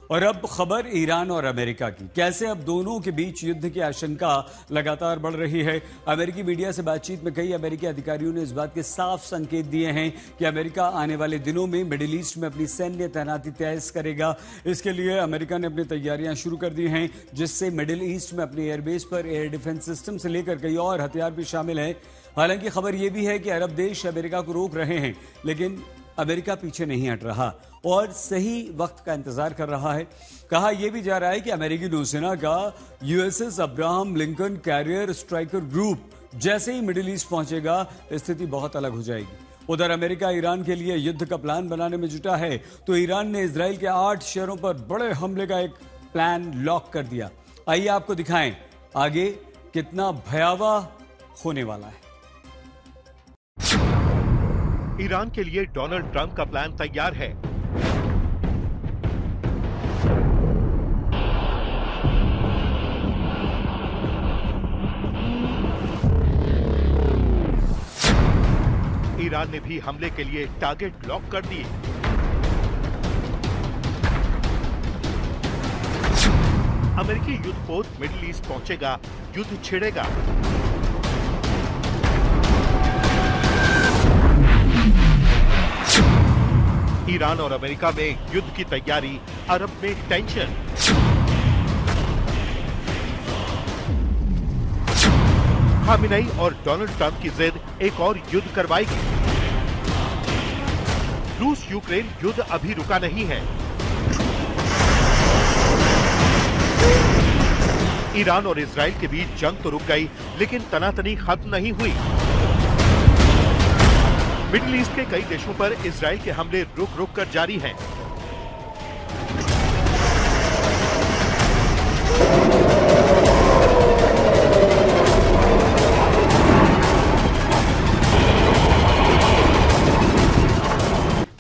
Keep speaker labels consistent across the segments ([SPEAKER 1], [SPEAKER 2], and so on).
[SPEAKER 1] और अब खबर ईरान और अमेरिका की। कैसे अब दोनों के बीच युद्ध की आशंका लगातार बढ़ रही है। अमेरिकी मीडिया से बातचीत में कई अमेरिकी अधिकारियों ने इस बात के साफ संकेत दिए हैं कि अमेरिका आने वाले दिनों में मिडिल ईस्ट में अपनी सैन्य तैनाती तेज करेगा। इसके लिए अमेरिका ने अपनी तैयारियां शुरू कर दी हैं, जिससे मिडिल ईस्ट में अपने एयरबेस पर एयर डिफेंस सिस्टम से लेकर कई और हथियार भी शामिल हैं। हालांकि खबर यह भी है कि अरब देश अमेरिका को रोक रहे हैं, लेकिन अमेरिका पीछे नहीं हट रहा और सही वक्त का इंतजार कर रहा है। कहा यह भी जा रहा है कि अमेरिकी नौसेना का USS Abraham Lincoln carrier striker group जैसे ही मिडिल ईस्ट पहुंचेगा, स्थिति बहुत अलग हो जाएगी। उधर अमेरिका ईरान के लिए युद्ध का प्लान बनाने में जुटा है, तो ईरान ने इजराइल के 8 शहरों पर बड़े हमले का एक प्लान लॉक कर दिया। आइए आपको दिखाएं आगे कितना भयावह होने वाला है।
[SPEAKER 2] ईरान के लिए डोनाल्ड ट्रंप का प्लान तैयार है। ईरान ने भी हमले के लिए टारगेट लॉक कर दिए। अमेरिकी युद्धपोत मिडिल ईस्ट पहुंचेगा, युद्ध छिड़ेगा। ईरान और अमेरिका में युद्ध की तैयारी, अरब में टेंशन। खामेनेई और डोनाल्ड ट्रंप की जिद एक और युद्ध करवाएगी। रूस यूक्रेन युद्ध अभी रुका नहीं है। ईरान और इजराइल के बीच जंग तो रुक गई, लेकिन तनातनी खत्म नहीं हुई। मिडिल ईस्ट के कई देशों पर इजराइल के हमले रुक रुक कर जारी हैं।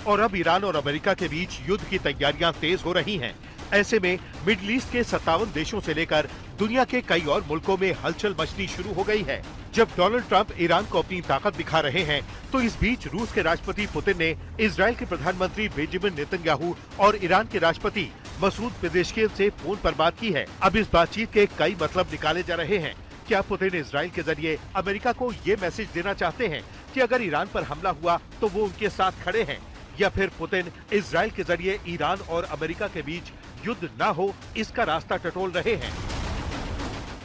[SPEAKER 2] और अब ईरान और अमेरिका के बीच युद्ध की तैयारियां तेज हो रही हैं। ऐसे में मिडिल ईस्ट के 57 देशों से लेकर दुनिया के कई और मुल्कों में हलचल मचनी शुरू हो गई है। जब डोनाल्ड ट्रंप ईरान को अपनी ताकत दिखा रहे हैं, तो इस बीच रूस के राष्ट्रपति पुतिन ने इजराइल के प्रधानमंत्री बेंजामिन नेतन्याहू और ईरान के राष्ट्रपति मसूद पेजेश्कियन से फोन पर बात की है। अब इस बातचीत के कई मतलब निकाले जा रहे हैं। क्या पुतिन इजराइल के जरिए अमेरिका को ये मैसेज देना चाहते हैं कि अगर ईरान पर हमला हुआ तो वो उनके साथ खड़े हैं, या फिर पुतिन इजराइल के जरिए ईरान और अमेरिका के बीच युद्ध न हो इसका रास्ता टटोल रहे हैं।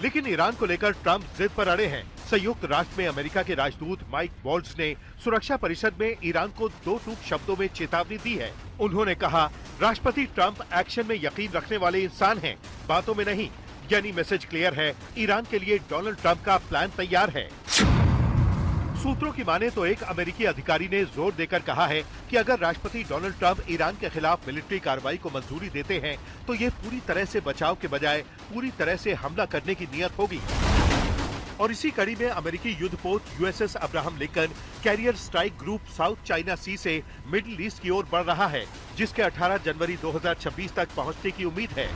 [SPEAKER 2] लेकिन ईरान को लेकर ट्रंप जिद पर अड़े हैं। संयुक्त राष्ट्र में अमेरिका के राजदूत माइक वॉल्ट्ज ने सुरक्षा परिषद में ईरान को 2 टूक शब्दों में चेतावनी दी है। उन्होंने कहा, राष्ट्रपति ट्रंप एक्शन में यकीन रखने वाले इंसान हैं, बातों में नहीं। यानी मैसेज क्लियर है, ईरान के लिए डोनाल्ड ट्रंप का प्लान तैयार है। सूत्रों की माने तो एक अमेरिकी अधिकारी ने जोर देकर कहा है कि अगर राष्ट्रपति डोनाल्ड ट्रंप ईरान के खिलाफ मिलिट्री कार्रवाई को मंजूरी देते हैं, तो ये पूरी तरह से बचाव के बजाय पूरी तरह से हमला करने की नियत होगी। और इसी कड़ी में अमेरिकी युद्धपोत USS Abraham Lincoln carrier strike group South China Sea से मिडिल ईस्ट की ओर बढ़ रहा है, जिसके 18 जनवरी 2026 तक पहुंचने की उम्मीद है।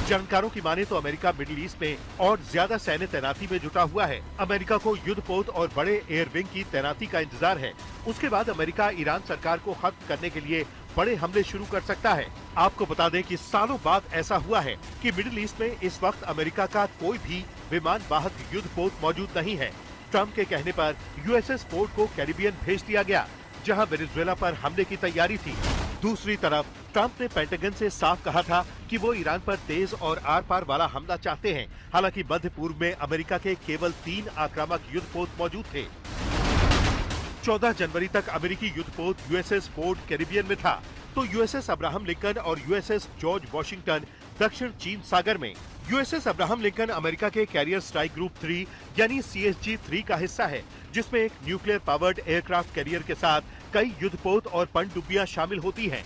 [SPEAKER 2] जानकारों की माने तो अमेरिका मिडिल ईस्ट में और ज्यादा सैन्य तैनाती में जुटा हुआ है। अमेरिका को युद्धपोत और बड़े एयर विंग की तैनाती का इंतजार है। उसके बाद अमेरिका ईरान सरकार को खत्म करने के लिए बड़े हमले शुरू कर सकता है। आपको बता दें कि सालों बाद ऐसा हुआ है कि मिडिल ईस्ट में इस वक्त अमेरिका का कोई भी विमान वाहक युद्धपोत मौजूद नहीं है। ट्रंप के कहने पर यूएसएस फोर्ड को कैरिबियन भेज दिया गया, जहां वेनेजुएला पर हमले की तैयारी थी। दूसरी तरफ ट्रंप ने पेंटागन से साफ कहा था कि वो ईरान पर तेज और आर पार वाला हमला चाहते हैं। हालांकि मध्य पूर्व में अमेरिका के केवल 3 आक्रामक युद्धपोत मौजूद थे। 14 जनवरी तक अमेरिकी युद्धपोत यूएसएस फोर्ड कैरिबियन में था, तो यूएसएस अब्राहम लिंकन और यूएसएस जॉर्ज वॉशिंगटन दक्षिण चीन सागर में। यूएसएस अब्राहम लिंकन अमेरिका के कैरियर स्ट्राइक ग्रुप 3 यानी CSG-3 का हिस्सा है, जिसमें एक न्यूक्लियर पावर्ड एयरक्राफ्ट कैरियर के साथ कई युद्धपोत और पनडुब्बियां शामिल होती हैं।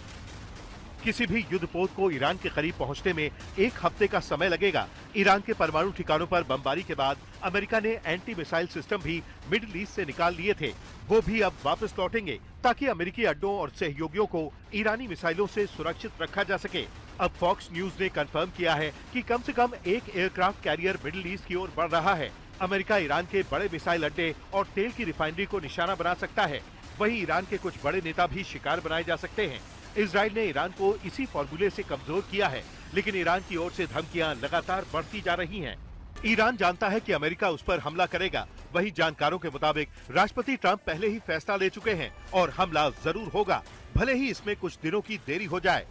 [SPEAKER 2] किसी भी युद्धपोत को ईरान के करीब पहुंचने में 1 हफ्ते का समय लगेगा। ईरान के परमाणु ठिकानों पर बमबारी के बाद अमेरिका ने एंटी मिसाइल सिस्टम भी मिडिल ईस्ट से निकाल लिए थे। वो भी अब वापस लौटेंगे, ताकि अमेरिकी अड्डों और सहयोगियों को ईरानी मिसाइलों से सुरक्षित रखा जा सके। अब फॉक्स न्यूज ने कंफर्म किया है कि कम से कम एक एयरक्राफ्ट कैरियर मिडिल ईस्ट की ओर बढ़ रहा है। अमेरिका ईरान के बड़े मिसाइल अड्डे और तेल की रिफाइनरी को निशाना बना सकता है। वहीं ईरान के कुछ बड़े नेता भी शिकार बनाए जा सकते हैं। इजराइल ने ईरान को इसी फॉर्मूले से कमजोर किया है, लेकिन ईरान की ओर से धमकियां लगातार बढ़ती जा रही हैं। ईरान जानता है कि अमेरिका उस पर हमला करेगा। वहीं जानकारों के मुताबिक राष्ट्रपति ट्रंप पहले ही फैसला ले चुके हैं और हमला जरूर होगा, भले ही इसमें कुछ दिनों की देरी हो जाए।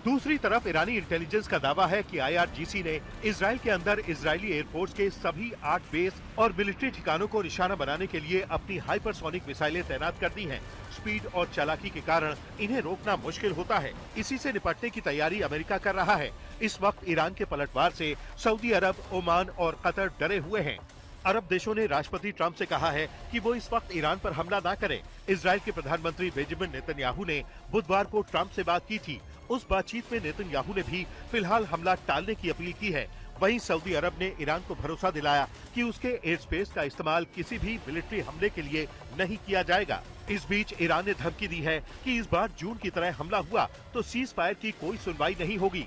[SPEAKER 2] दूसरी तरफ ईरानी इंटेलिजेंस का दावा है कि IRGC ने इजराइल के अंदर इजरायली एयरफोर्स के सभी 8 बेस और मिलिट्री ठिकानों को निशाना बनाने के लिए अपनी हाइपरसोनिक मिसाइलें तैनात कर दी हैं। स्पीड और चालाकी के कारण इन्हें रोकना मुश्किल होता है। इसी से निपटने की तैयारी अमेरिका कर रहा है। इस वक्त ईरान के पलटवार से सऊदी अरब, ओमान और कतर डरे हुए हैं। अरब देशों ने राष्ट्रपति ट्रंप से कहा है कि वो इस वक्त ईरान पर हमला न करें। इजराइल के प्रधानमंत्री बेंजामिन नेतन्याहू ने बुधवार को ट्रंप से बात की थी। उस बातचीत में नेतन्याहू ने भी फिलहाल हमला टालने की अपील की है। वहीं सऊदी अरब ने ईरान को भरोसा दिलाया कि उसके एयर स्पेस का इस्तेमाल किसी भी मिलिट्री हमले के लिए नहीं किया जाएगा। इस बीच ईरान ने धमकी दी है कि इस बार जून की तरह हमला हुआ तो सीज फायर की कोई सुनवाई नहीं होगी।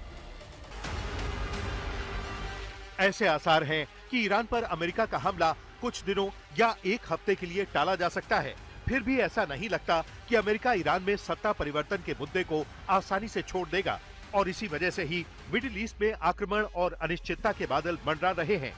[SPEAKER 2] ऐसे आसार हैं कि ईरान पर अमेरिका का हमला कुछ दिनों या एक हफ्ते के लिए टाला जा सकता है। फिर भी ऐसा नहीं लगता कि अमेरिका ईरान में सत्ता परिवर्तन के मुद्दे को आसानी से छोड़ देगा और इसी वजह से ही मिडिल ईस्ट में आक्रमण और अनिश्चितता के बादल मंडरा रहे हैं।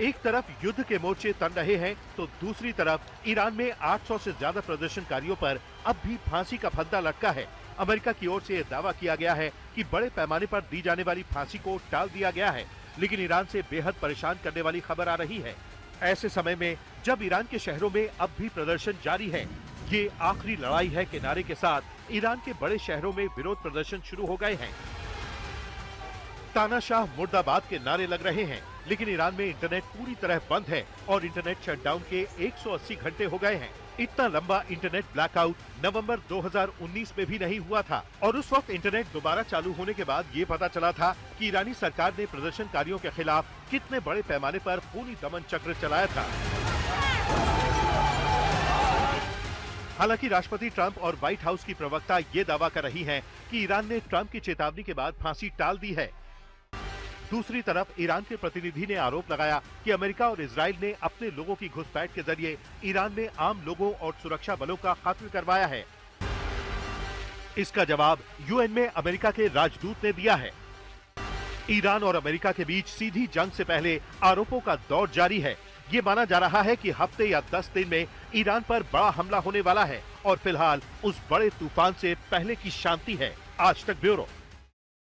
[SPEAKER 2] एक तरफ युद्ध के मोर्चे तन रहे हैं तो दूसरी तरफ ईरान में 800 से ज्यादा प्रदर्शनकारियों पर अब भी फांसी का फंदा लटका है। अमेरिका की ओर से यह दावा किया गया है कि बड़े पैमाने पर दी जाने वाली फांसी को टाल दिया गया है, लेकिन ईरान से बेहद परेशान करने वाली खबर आ रही है। ऐसे समय में जब ईरान के शहरों में अब भी प्रदर्शन जारी है, ये आखिरी लड़ाई है के नारे के साथ ईरान के बड़े शहरों में विरोध प्रदर्शन शुरू हो गए हैं। तानाशाह मुर्दाबाद के नारे लग रहे हैं, लेकिन ईरान में इंटरनेट पूरी तरह बंद है और इंटरनेट शटडाउन के 180 घंटे हो गए हैं। इतना लंबा इंटरनेट ब्लैकआउट नवंबर 2019 में भी नहीं हुआ था और उस वक्त इंटरनेट दोबारा चालू होने के बाद ये पता चला था कि ईरानी सरकार ने प्रदर्शनकारियों के खिलाफ कितने बड़े पैमाने पर खूनी दमन चक्र चलाया था। हालांकि राष्ट्रपति ट्रंप और व्हाइट हाउस की प्रवक्ता ये दावा कर रही हैं कि ईरान ने ट्रंप की चेतावनी के बाद फांसी टाल दी है। दूसरी तरफ ईरान के प्रतिनिधि ने आरोप लगाया कि अमेरिका और इजराइल ने अपने लोगों की घुसपैठ के जरिए ईरान में आम लोगों और सुरक्षा बलों का कत्ल करवाया है। इसका जवाब यूएन में अमेरिका के राजदूत ने दिया है। ईरान और अमेरिका के बीच सीधी जंग से पहले आरोपों का दौर जारी है। ये माना जा रहा है कि हफ्ते या 10 दिन में ईरान पर बड़ा हमला होने वाला है और फिलहाल उस बड़े तूफान से पहले की शांति है। आज तक ब्यूरो।